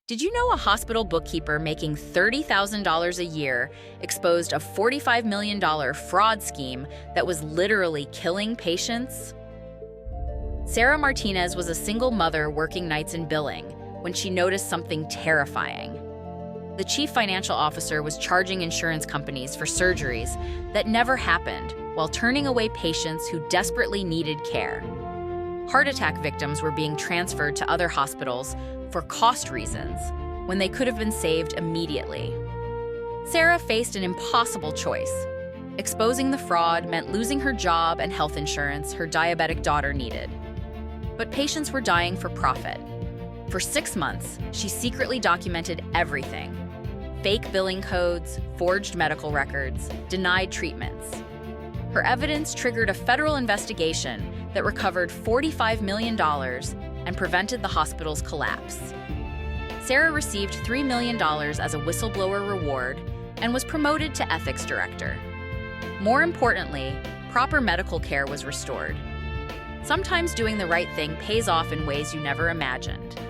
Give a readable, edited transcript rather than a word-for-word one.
Did you know a hospital bookkeeper making $30,000 a year exposed a $45 million fraud scheme that was literally killing patients? Sarah Martinez was a single mother working nights in billing when she noticed something terrifying. The chief financial officer was charging insurance companies for surgeries that never happened while turning away patients who desperately needed care. Heart attack victims were being transferred to other hospitals for cost reasons when they could have been saved immediately. Sarah faced an impossible choice. Exposing the fraud meant losing her job and health insurance her diabetic daughter needed. But patients were dying for profit. For 6 months, she secretly documented everything: fake billing codes, forged medical records, denied treatments. Her evidence triggered a federal investigation that recovered $45 million and prevented the hospital's collapse. Sarah received $3 million as a whistleblower reward and was promoted to ethics director. More importantly, proper medical care was restored. Sometimes doing the right thing pays off in ways you never imagined.